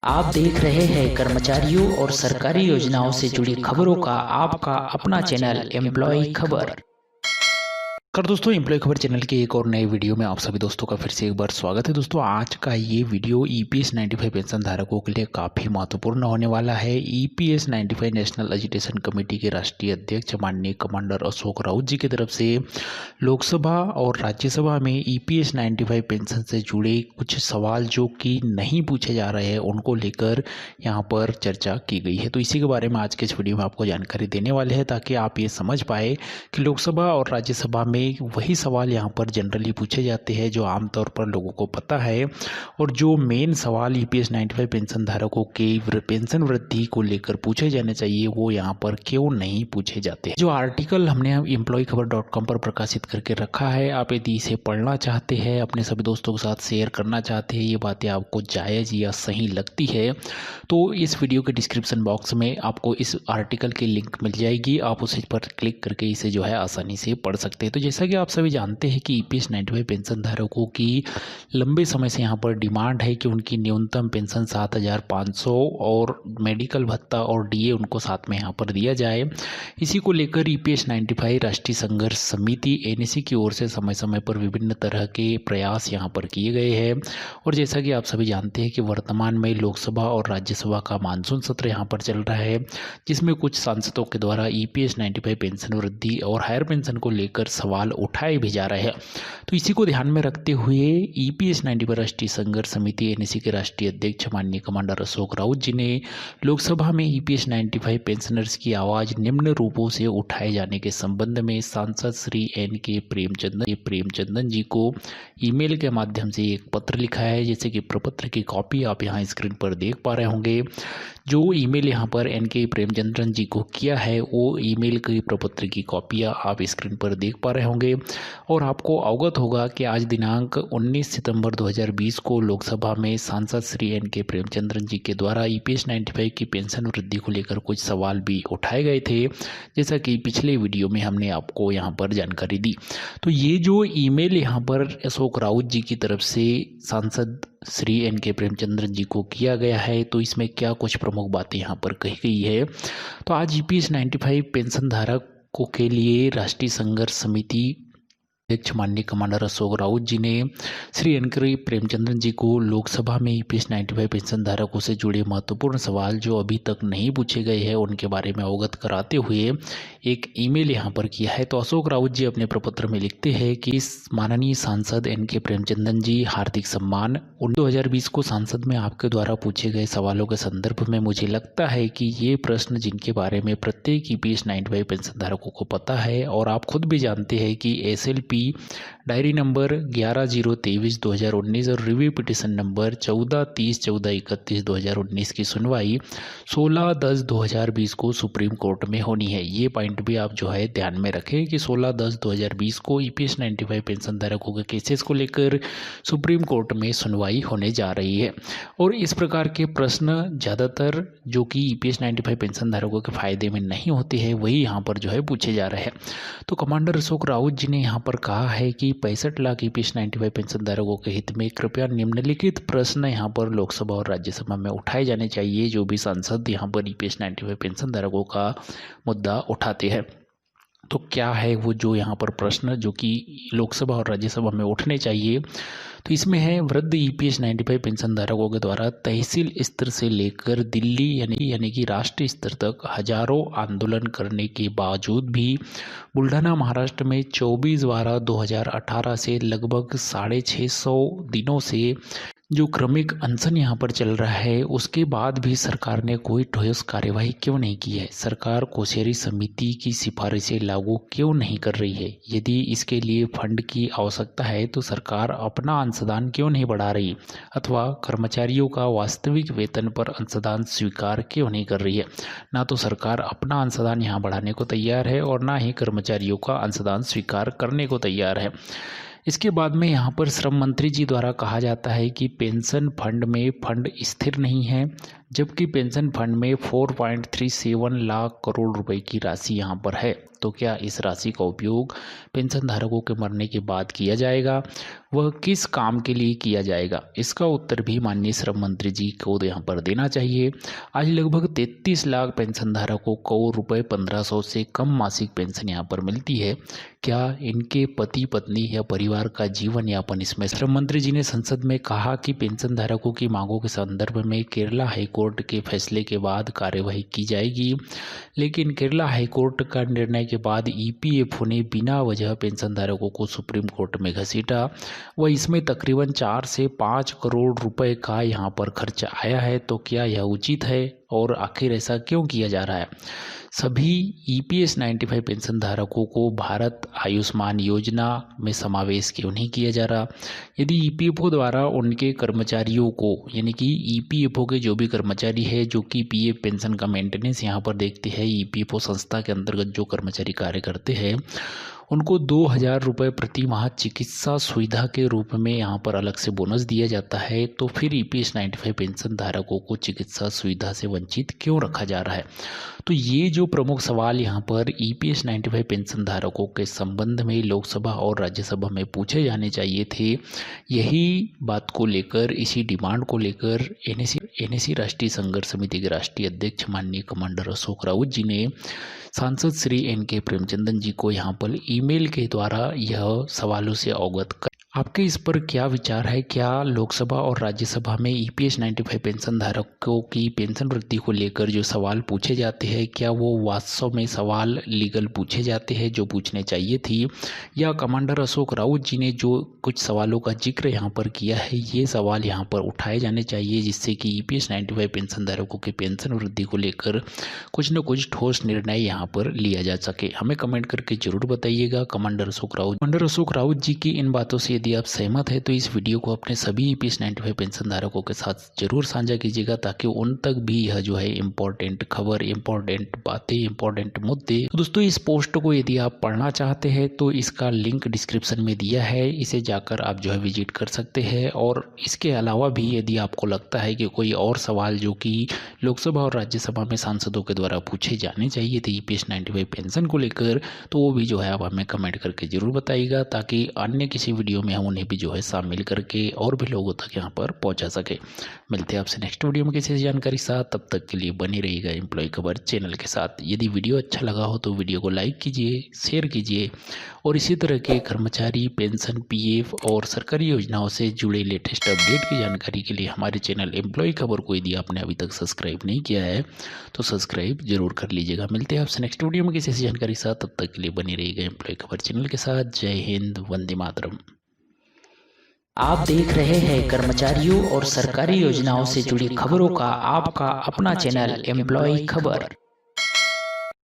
आप देख रहे हैं कर्मचारियों और सरकारी योजनाओं से जुड़ी खबरों का आपका अपना चैनल एम्प्लॉय खबर। दोस्तों एम्प्लॉय खबर चैनल के एक और नए वीडियो में आप सभी दोस्तों का फिर से एक बार स्वागत है। दोस्तों आज का ये वीडियो ईपीएस 95 पेंशन धारकों के लिए काफ़ी महत्वपूर्ण होने वाला है। ईपीएस 95 नेशनल एजुटेशन कमेटी के राष्ट्रीय अध्यक्ष माननीय कमांडर अशोक राउत जी की तरफ से लोकसभा और राज्यसभा में ईपीएस 95 पेंशन से जुड़े कुछ सवाल जो कि नहीं पूछे जा रहे हैं उनको लेकर यहाँ पर चर्चा की गई है। तो इसी के बारे में आज के इस वीडियो में आपको जानकारी देने वाले हैं ताकि आप ये समझ पाए कि लोकसभा और राज्यसभा में वही सवाल यहाँ पर जनरली पूछे जाते हैं जो आमतौर पर लोगों को पता है, और जो मेन सवाल ईपीएस 95 पेंशन धारकों के पेंशन वृद्धि को लेकर पूछे जाने चाहिए वो यहाँ पर क्यों नहीं पूछे जाते। जो आर्टिकल हमने employee-खबर.com पर प्रकाशित करके रखा है, आप यदि इसे पढ़ना चाहते हैं, अपने सभी दोस्तों के साथ शेयर करना चाहते हैं, ये बातें आपको जायज़ या सही लगती है तो इस वीडियो के डिस्क्रिप्शन बॉक्स में आपको इस आर्टिकल की लिंक मिल जाएगी। आप उस पर क्लिक करके इसे जो है आसानी से पढ़ सकते हैं। तो जैसा कि आप सभी जानते हैं कि ईपीएस 95 पेंशन धारकों की लंबे समय से यहाँ पर डिमांड है कि उनकी न्यूनतम पेंशन 7,500 और मेडिकल भत्ता और डीए उनको साथ में यहाँ पर दिया जाए। इसी को लेकर ईपीएस 95 राष्ट्रीय संघर्ष समिति एनएसी की ओर से समय समय पर विभिन्न तरह के प्रयास यहाँ पर किए गए हैं। और जैसा कि आप सभी जानते हैं कि वर्तमान में लोकसभा और राज्यसभा का मानसून सत्र यहाँ पर चल रहा है, जिसमें कुछ सांसदों के द्वारा ईपीएस 95 पेंशन वृद्धि और हायर पेंशन को लेकर सवाल उठाए भी जा रहे हैं। तो इसी को ध्यान में रखते हुए ईपीएस 95 राष्ट्रीय संघर्ष समिति एनएसी के राष्ट्रीय अध्यक्ष माननीय कमांडर अशोक राउत जी ने लोकसभा में ईपीएस 95 पेंशनर्स की आवाज निम्न रूपों से उठाए जाने के संबंध में सांसद श्री एन.के. प्रेमचंदन जी को ईमेल के माध्यम से एक पत्र लिखा है, जैसे कि प्रपत्र की कॉपी आप यहाँ स्क्रीन पर देख पा रहे होंगे। जो ईमेल यहाँ पर एन.के. प्रेमचंद्रन जी को किया है वो ईमेल की प्रपत्र की कॉपियाँ आप स्क्रीन पर देख पा रहे होंगे। और आपको अवगत होगा कि आज दिनांक 19 सितंबर 2020 को लोकसभा में सांसद श्री एन.के. प्रेमचंद्रन जी के द्वारा ईपीएस 95 की पेंशन वृद्धि को लेकर कुछ सवाल भी उठाए गए थे, जैसा कि पिछले वीडियो में हमने आपको यहाँ पर जानकारी दी। तो ये जो ईमेल यहाँ पर अशोक राउत जी की तरफ से सांसद श्री एन.के. प्रेमचंद्रन जी को किया गया है, तो इसमें क्या कुछ प्रमुख बातें यहाँ पर कही गई है। तो आज ईपीएस 95 पेंशन धारकों के लिए राष्ट्रीय संघर्ष समिति अध्यक्ष माननीय कमांडर अशोक राउत जी ने श्री एन.के. प्रेमचंद्रन जी को लोकसभा में ईपीएस 95 पेंशन धारकों से जुड़े महत्वपूर्ण सवाल जो अभी तक नहीं पूछे गए हैं उनके बारे में अवगत कराते हुए एक ईमेल यहाँ पर किया है। तो अशोक राउत जी अपने प्रपत्र में लिखते हैं कि माननीय सांसद एन.के. प्रेमचंद्रन जी, हार्दिक सम्मान। 2020 को सांसद में आपके द्वारा पूछे गए सवालों के संदर्भ में मुझे लगता है कि ये प्रश्न जिनके बारे में प्रत्येक ईपीएस 95 पेंशन धारकों को पता है और आप खुद भी जानते हैं कि एसएलपी डायरी नंबर 11/023/2019 और रिव्यू पिटिशन नंबर 14/30/14/31 की सुनवाई 16/10/2020 को सुप्रीम कोर्ट में होनी है। ये पॉइंट भी आप जो है ध्यान में रखें कि 16/10/2020 को ईपीएस 95 पेंशन धारकों के केसेस को लेकर सुप्रीम कोर्ट में सुनवाई होने जा रही है। और इस प्रकार के प्रश्न ज़्यादातर जो कि ईपीएस 95 पेंशन धारकों के फायदे में नहीं होते हैं वही यहाँ पर जो है पूछे जा रहे हैं। तो कमांडर अशोक राउत जी ने यहाँ पर कहा है कि 65 लाख ईपीएस 95 पेंशन धारकों के हित में कृपया निम्नलिखित प्रश्न यहाँ पर लोकसभा और राज्यसभा में उठाए जाने चाहिए जो भी सांसद यहाँ पर ईपीएस 95 पेंशन धारकों का मुद्दा उठाते हैं। तो क्या है वो जो यहाँ पर प्रश्न जो कि लोकसभा और राज्यसभा में उठने चाहिए, तो इसमें है वृद्ध ईपीएस 95 पेंशन धारकों के द्वारा तहसील स्तर से लेकर दिल्ली यानी कि राष्ट्रीय स्तर तक हजारों आंदोलन करने के बावजूद भी बुल्ढाना महाराष्ट्र में 24/12/2018 से लगभग 650 दिनों से जो क्रमिक अनशन यहाँ पर चल रहा है उसके बाद भी सरकार ने कोई ठोस कार्यवाही क्यों नहीं की है। सरकार कोश्यारी समिति की सिफारिशें लागू क्यों नहीं कर रही है। यदि इसके लिए फंड की आवश्यकता है तो सरकार अपना अंशदान क्यों नहीं बढ़ा रही, अथवा कर्मचारियों का वास्तविक वेतन पर अंशदान स्वीकार क्यों नहीं कर रही है। ना तो सरकार अपना अंशदान यहाँ बढ़ाने को तैयार है और ना ही कर्मचारियों का अंशदान स्वीकार करने को तैयार है। इसके बाद में यहाँ पर श्रम मंत्री जी द्वारा कहा जाता है कि पेंशन फंड में फंड स्थिर नहीं है, जबकि पेंशन फंड में 4.37 लाख करोड़ रुपए की राशि यहाँ पर है। तो क्या इस राशि का उपयोग पेंशन धारकों के मरने के बाद किया जाएगा? वह किस काम के लिए किया जाएगा? इसका उत्तर भी माननीय श्रम मंत्री जी को यहाँ पर देना चाहिए। आज लगभग 33 लाख पेंशन धारकों को रुपये 1500 से कम मासिक पेंशन यहाँ पर मिलती है। क्या इनके पति पत्नी या परिवार का जीवन यापन इसमें? श्रम मंत्री जी ने संसद में कहा कि पेंशन धारकों की मांगों के संदर्भ में केरला हाईकोर्ट के फैसले के बाद कार्यवाही की जाएगी, लेकिन केरला हाईकोर्ट का निर्णय के बाद ईपीएफओ ने बिना वजह पेंशन धारकों को सुप्रीम कोर्ट में घसीटा व इसमें तकरीबन 4 से 5 करोड़ रुपए का यहाँ पर खर्च आया है। तो क्या यह उचित है और आखिर ऐसा क्यों किया जा रहा है? सभी ईपीएस 95 पेंशन धारकों को भारत आयुष्मान योजना में समावेश क्यों नहीं किया जा रहा? यदि ईपीएफओ द्वारा उनके कर्मचारियों को, यानी कि ईपीएफओ के जो भी कर्मचारी है जो कि पीएफ पेंशन का मेंटेनेंस यहाँ पर देखते हैं, ईपीएफओ संस्था के अंतर्गत जो कर्मचारी कार्य करते हैं, उनको 2000 रुपये प्रति माह चिकित्सा सुविधा के रूप में यहाँ पर अलग से बोनस दिया जाता है, तो फिर ईपीएस 95 पेंशन धारकों को चिकित्सा सुविधा से वंचित क्यों रखा जा रहा है? तो ये जो प्रमुख सवाल यहाँ पर ईपीएस 95 पेंशन धारकों के संबंध में लोकसभा और राज्यसभा में पूछे जाने चाहिए थे। यही बात को लेकर, इसी डिमांड को लेकर एनएसी राष्ट्रीय संघर्ष समिति के राष्ट्रीय अध्यक्ष माननीय कमांडर अशोक राउत जी ने सांसद श्री एन.के. प्रेमचंदन जी को यहाँ पर ईमेल के द्वारा यह सवालों से अवगत कर। आपके इस पर क्या विचार है? क्या लोकसभा और राज्यसभा में ईपीएस 95 पेंशन धारकों की पेंशन वृद्धि को लेकर जो सवाल पूछे जाते हैं, क्या वो वास्तव में सवाल लीगल पूछे जाते हैं जो पूछने चाहिए थी, या कमांडर अशोक राउत जी ने जो कुछ सवालों का जिक्र यहाँ पर किया है, ये सवाल यहाँ पर उठाए जाने चाहिए जिससे कि ईपीएस 95 पेंशन धारकों की पेंशन वृद्धि को लेकर कुछ न कुछ ठोस निर्णय यहाँ पर लिया जा सके? हमें कमेंट करके जरूर बताइएगा। कमांडर अशोक राउत जी की इन बातों से यदि आप सहमत हैं तो इस वीडियो को अपने सभी ईपीएस 95 पेंशन धारकों के साथ जरूर साझा कीजिएगा, ताकि उन तक भी यह जो है इम्पोर्टेंट खबर, इम्पोर्टेंट बातें, इम्पोर्टेंट मुद्दे। तो दोस्तों, इस पोस्ट को यदि आप पढ़ना चाहते हैं तो इसका लिंक डिस्क्रिप्शन में दिया है, इसे जाकर आप जो है विजिट कर सकते हैं। और इसके अलावा भी यदि आपको लगता है कि कोई और सवाल जो कि लोकसभा और राज्यसभा में सांसदों के द्वारा पूछे जाने चाहिए थे ईपीएस 95 पेंशन को लेकर, तो वो भी जो है आप हमें कमेंट करके जरूर बताइएगा, ताकि अन्य किसी वीडियो में हम उन्हें भी जो है शामिल करके और भी लोगों तक यहाँ पर पहुँचा सके। मिलते हैं आपसे नेक्स्ट वीडियो में किसी जानकारी साथ, तब तक के लिए बनी रहिएगा एम्प्लॉय खबर चैनल के साथ। यदि वीडियो अच्छा लगा हो तो वीडियो को लाइक कीजिए, शेयर कीजिए, और इसी तरह के कर्मचारी पेंशन, पीएफ और सरकारी योजनाओं से जुड़े लेटेस्ट अपडेट की जानकारी के लिए हमारे चैनल एम्प्लॉय खबर को यदि आपने अभी तक सब्सक्राइब नहीं किया है तो सब्सक्राइब जरूर कर लीजिएगा। मिलते हैं आपसे नेक्स्ट वीडियो में किसी जानकारी साथ, तब तक के लिए बनी रहिएगा एम्प्लॉय खबर चैनल के साथ। जय हिंद, वंदे मातरम। आप देख रहे हैं कर्मचारियों और सरकारी योजनाओं से जुड़ी खबरों का आपका अपना चैनल एम्प्लॉय खबर।